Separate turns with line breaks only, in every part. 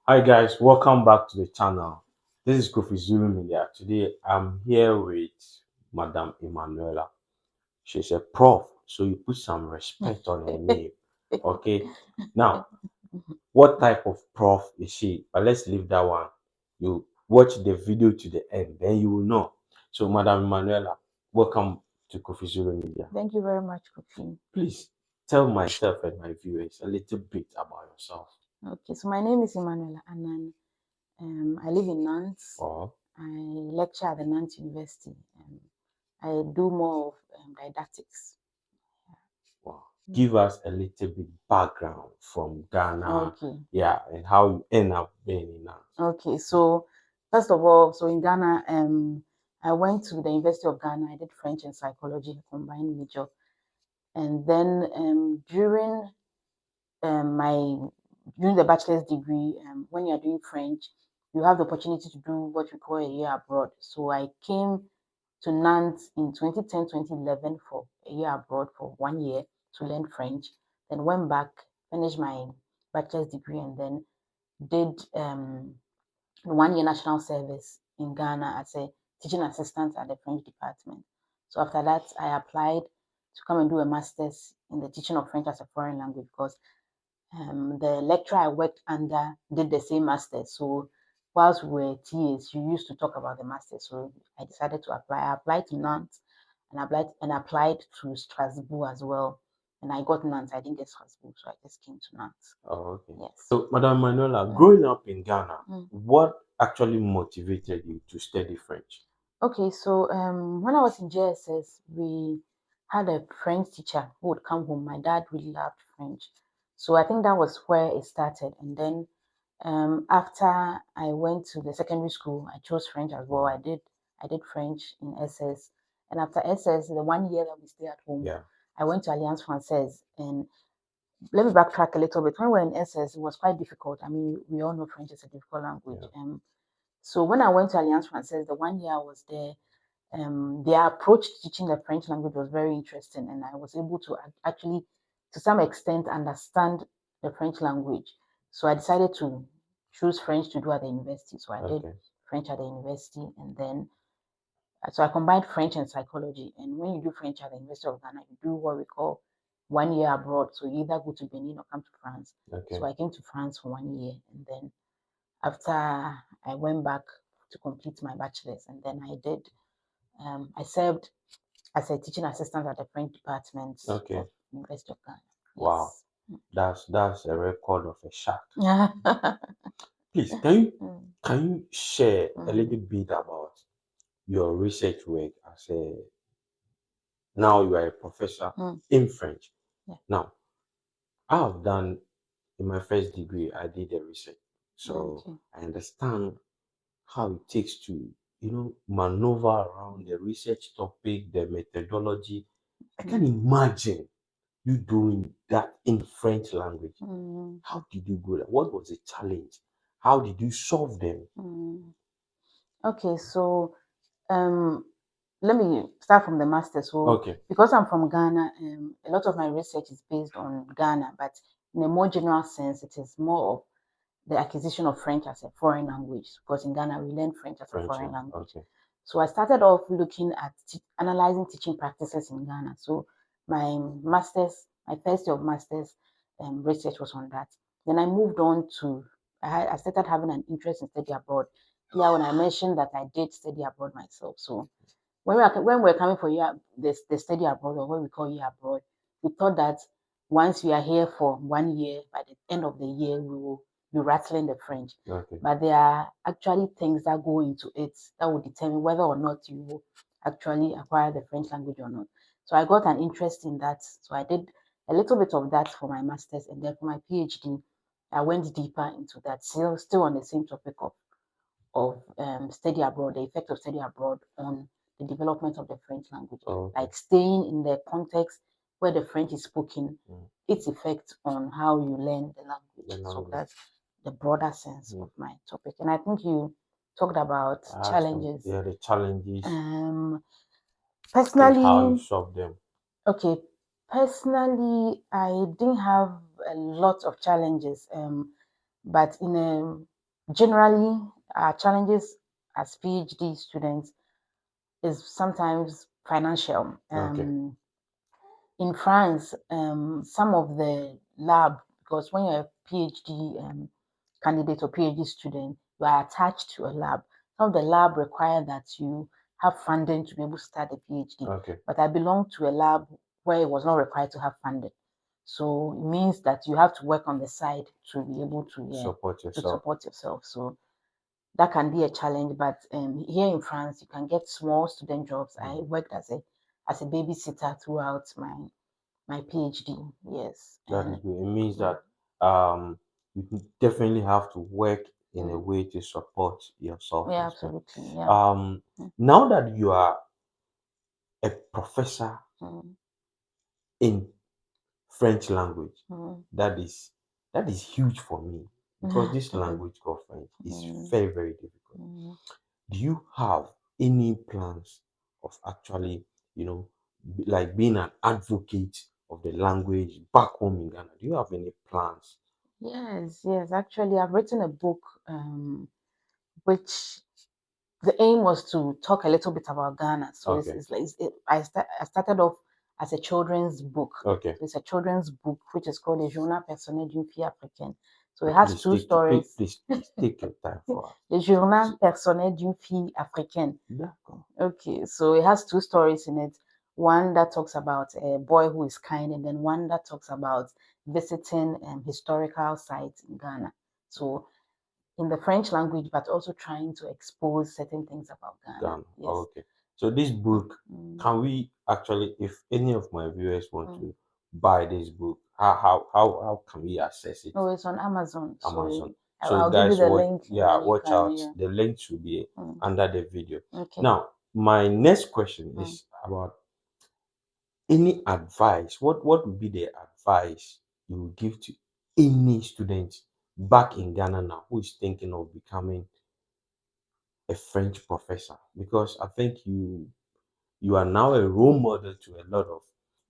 Hi guys, welcome back to the channel. This is Kofizulu Media. Today I'm here with Madam Emmanuela. She's a prof, so you put some respect on her name. Okay. Now, what type of prof is she? But let's leave that one. You watch the video to the end, then you will know. So, Madam Emmanuela, welcome to Kofizulu Media.
Thank you very much, Kofi.
Please tell myself and my viewers a little bit about yourself.
Okay, so my name is Emmanuela, and I live in Nantes.
Oh.
I lecture at the Nantes University. I do more of didactics.
Wow. Give us a little bit background from Ghana,
Okay.
yeah, and how you end up being in Nantes.
Okay, so first of all, so in Ghana, I went to the University of Ghana. I did French and psychology, combined major, and then during the bachelor's degree, when you're doing French, you have the opportunity to do what we call a year abroad. So I came to Nantes in 2010, 2011 for a year abroad for 1 year to learn French. Then went back, finished my bachelor's degree, and then did 1 year national service in Ghana as a teaching assistant at the French department. So after that, I applied to come and do a master's in the teaching of French as a foreign language because the lecturer I worked under did the same master. So whilst we were TAs, you used to talk about the master. So I decided to apply. I applied to Nantes and applied to Strasbourg as well. And I got Nantes. I didn't get Strasbourg, so I just came to Nantes.
Oh, okay.
Yes.
So, Madam Manuela, growing up in Ghana, what actually motivated you to study French?
Okay, so when I was in JSS, we had a French teacher who would come home. My dad really loved French. So I think that was where it started. And then after I went to the secondary school, I chose French as well. I did French in SS. And after SS, the 1 year that we stayed at home, I went to Alliance Française. And let me backtrack a little bit. When we were in SS, it was quite difficult. I mean, we all know French is a difficult language. So when I went to Alliance Française, the 1 year I was there, their approach to teaching the French language was very interesting, and I was able to actually, to some extent, understand the French language. So I decided to choose French to do at the university. So I did French at the university, and then so I combined French and psychology. And when you do French at the University of Ghana, you do what we call 1 year abroad. So you either go to Benin or come to France. So I came to France for 1 year, and then after I went back to complete my bachelor's, and then I served as a teaching assistant at the French department of University of Ghana.
Wow,
yes.
That's a record of a shark.
Yeah.
Please, can you share a little bit about your research work as a now you are a professor in French? Now, I have done in my first degree, I did a research, so I understand how it takes to maneuver around the research topic, the methodology. I can imagine you doing that in French language. How did you go? What was the challenge? How did you solve them?
Okay, so let me start from the master. So because I'm from Ghana, a lot of my research is based on Ghana, but in a more general sense, it is more of the acquisition of French as a foreign language, because in Ghana we learn French as a foreign language. So I started off looking at analyzing teaching practices in Ghana. So my first year of master's research was on that. Then I moved on to, I started having an interest in study abroad. Yeah, when I mentioned that I did study abroad myself. So when we're coming for the study abroad, or what we call year abroad, we thought that once we are here for 1 year, by the end of the year, we will be rattling the French. But there are actually things that go into it that will determine whether or not you will actually acquire the French language or not. So I got an interest in that. So I did a little bit of that for my master's, and then for my PhD, I went deeper into that, still on the same topic of study abroad, the effect of study abroad on the development of the French language, like staying in the context where the French is spoken, its effect on how you learn the language. So that's the broader sense of my topic. And I think you talked about challenges.
Yeah, the challenges.
Personally,
how you solve them.
Okay, personally, I didn't have a lot of challenges, but in a generally, our challenges as PhD students is sometimes financial. In France, some of the lab, because when you're a PhD candidate or PhD student, you are attached to a lab. Some of the lab require that you have funding to be able to start a PhD. But I belong to a lab where it was not required to have funding. So it means that you have to work on the side to be able to support yourself. So that can be a challenge. But here in France, you can get small student jobs. I worked as a babysitter throughout my PhD. Yes.
That is good. It means that you definitely have to work in a way to support yourself.
Yeah, absolutely. Yeah.
Now that you are a professor in French language, that is huge for me, because this language called French is very, very difficult. Do you have any plans of actually, like being an advocate of the language back home in Ghana? Do you have any plans?
Yes. Actually, I've written a book, which the aim was to talk a little bit about Ghana. So I started off as a children's book. So it's a children's book which is called Les Journaux personnels d'une fille africaine. So it has two stories.
Please take your time for us.
Les Journaux personnels d'une fille africaine. Okay, so it has two stories in it. One that talks about a boy who is kind, and then one that talks about visiting historical sites in Ghana. So in the French language, but also trying to expose certain things about Ghana. Yes.
Okay. So this book, can we actually, if any of my viewers want to buy this book, how can we access it?
Oh, it's on Amazon.
So
I'll
guys,
give you the link.
watch out. Yeah. The link should be under the video. Okay. Now, my next question is about any advice. What would be the advice you would give to any student back in Ghana now who is thinking of becoming a French professor? Because I think you are now a role model to a lot of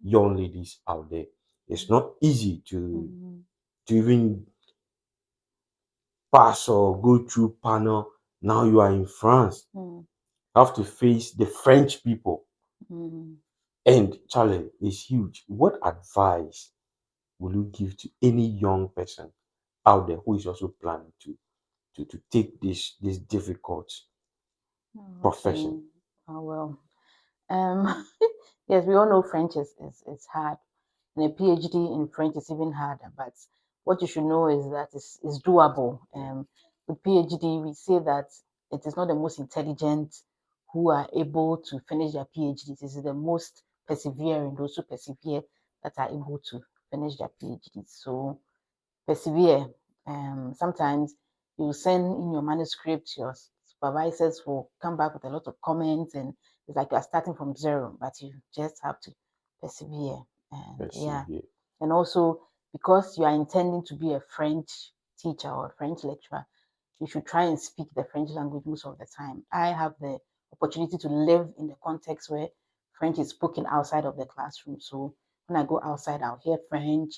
young ladies out there. It's not easy to even pass or go through panel. Now you are in France. You have to face the French people. And challenge is huge. What advice will you give to any young person out there who is also planning to take this difficult profession?
Oh, well. Yes, we all know French is hard, and a PhD in French is even harder. But what you should know is that it's doable. With PhD, we say that it is not the most intelligent who are able to finish their PhDs. It is the most persevering, those who persevere, that are able to finish their PhDs. So persevere. Sometimes you send in your manuscript, your supervisors will come back with a lot of comments, and it's like you're starting from zero, but you just have to persevere. And and also, because you are intending to be a French teacher or a French lecturer, you should try and speak the French language most of the time. I have the opportunity to live in the context where French is spoken outside of the classroom. So when I go outside, I'll hear French.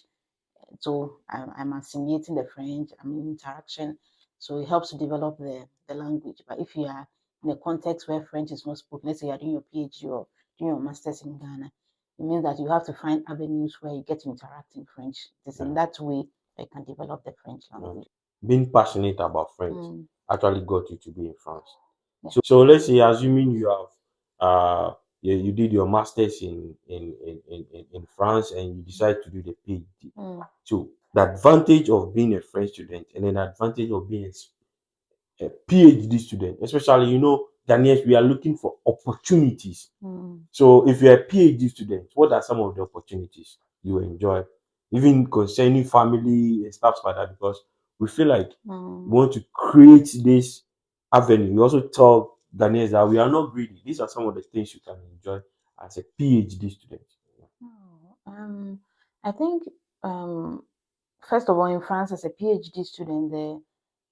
So I'm assimilating the French, I'm in interaction. So it helps to develop the language. But if you are in a context where French is not spoken, let's say you're doing your PhD or doing your master's in Ghana, it means that you have to find avenues where you get to interact in French. It's in that way I can develop the French language.
Being passionate about French actually got you to be in France. Yeah. So let's say, assuming you have you did your masters in France and you decide to do the PhD. So the advantage of being a French student and then the advantage of being a PhD student, especially, Ghanaians, we are looking for opportunities. So if you're a PhD student, what are some of the opportunities you enjoy, even concerning family and stuff like that? Because we feel like we want to create this avenue. We also tell Ghanaians that we are not greedy. These are some of the things you can enjoy as a PhD student.
I think, first of all, in France, as a PhD student,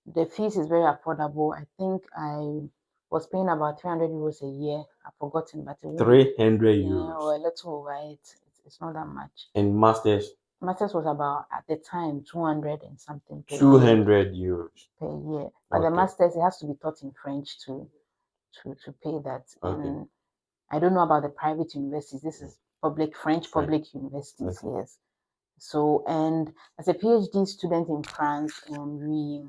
the fees is very affordable. I think I was paying about 300 euros a year. I've forgotten, but
300 euros.
Or a little over it. It's not that much.
And masters?
master's was about, at the time, 200 and something per
200 euros
per year. But the master's, it has to be taught in French to pay that. And I don't know about the private universities. This is French public universities, yes. So, and as a PhD student in France, we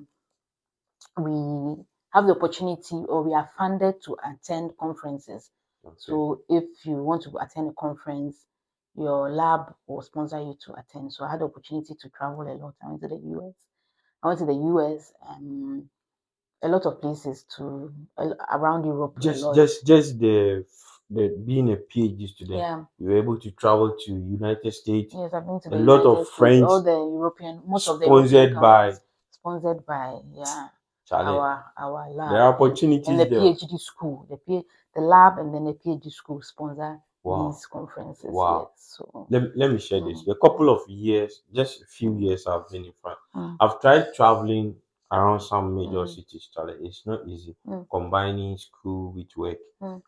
have the opportunity, or we are funded to attend conferences. So if you want to attend a conference, your lab will sponsor you to attend. So I had the opportunity to travel a lot. I went to the US. A lot of places around Europe.
Just the being a PhD student, you were able to travel to United States.
Yes, I've been to
a lot of French,
all the European, most of the
sponsored by
our lab.
There are opportunities
and the
there.
PhD school, the lab, and then the PhD school sponsor these conferences.
Wow.
Yes, so
let me share this. A couple of years, just a few years I've been in France. I've tried traveling around some major cities. It's not easy combining school with work.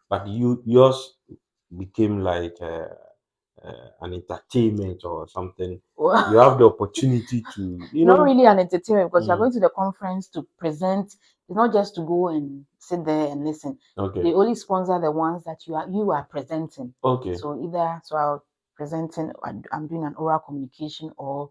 But yours became like an entertainment or something. You have the opportunity to,
not really an entertainment, because you're going to the conference to present. It's not just to go and sit there and listen. They only sponsor the ones that you are presenting. So I'm presenting, I'm doing an oral communication or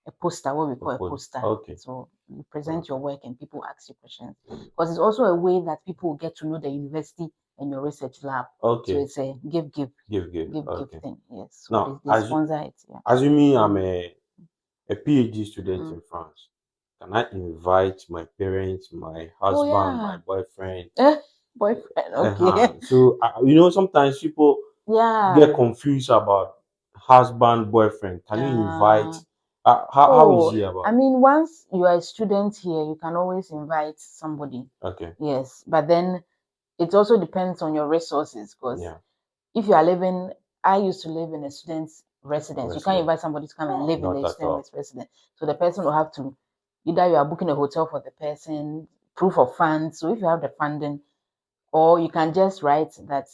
a poster, what we call a poster. So you present your work and people ask you questions, because it's also a way that people get to know the university and your research lab. So it's a give thing. Yes. So they sponsor it. Yeah.
Assuming I'm a PhD student in France, can I invite my parents, my husband, my boyfriend?
Okay.
So sometimes people get confused about husband, boyfriend. Can you invite? How is he about?
I mean, once you are a student here, you can always invite somebody. Yes, but then it also depends on your resources, because if you are living, I used to live in a student's residence. You can't invite somebody to come and live in the student's residence. So the person will have to, either you are booking a hotel for the person, proof of funds. So if you have the funding, or you can just write that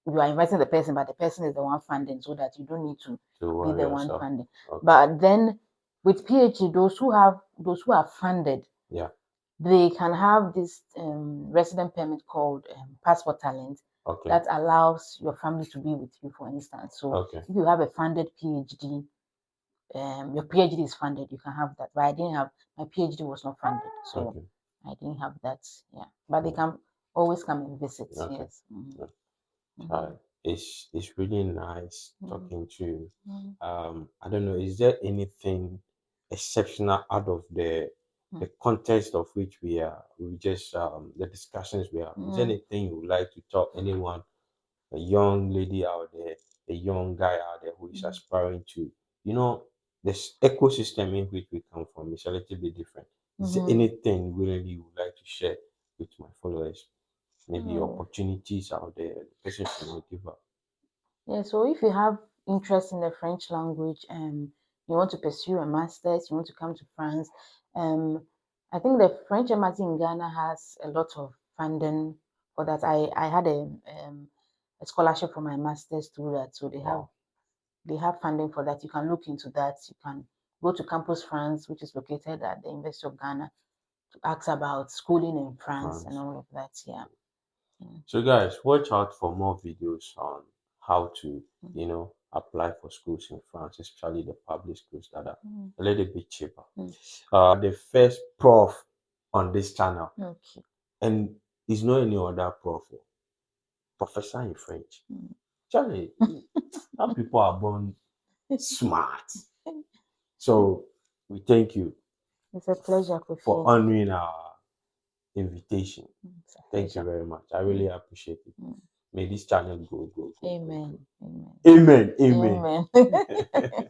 you are inviting the person, but the person is the one funding, so that you don't need to be the one funding. But then with PhD, those who are funded, they can have this resident permit called passport talent that allows your family to be with you, for instance. So if you have a funded PhD, your PhD is funded, you can have that. But I didn't have, my PhD was not funded, so I didn't have that. Yeah, but they can always come and visit. Yes.
It's really nice talking to you. I don't know, is there anything exceptional out of the context of which we just the discussions we have? Is there anything you would like to talk anyone, a young lady out there, a young guy out there who is aspiring to, this ecosystem in which we come from is a little bit different? Is there anything really you would like to share with my followers? Maybe opportunities out there the person should not give up.
Yeah, so if you have interest in the French language and you want to pursue a master's, you want to come to France, I think the French embassy in Ghana has a lot of funding for that. I had a scholarship for my master's through that, so they have funding for that. You can look into that. You can go to Campus France, which is located at the University of Ghana, to ask about schooling in France and all of that. Yeah.
So guys, watch out for more videos on how to, apply for schools in France, especially the public schools that are a little bit cheaper. The first prof on this channel, and it's not any other prof, professor in French. Charlie, some people are born smart. So we thank you.
It's a pleasure, Kofi,
for honoring our invitation. Thank you very much. I really appreciate it. May this channel go.
Amen.
Amen. Amen.
Amen.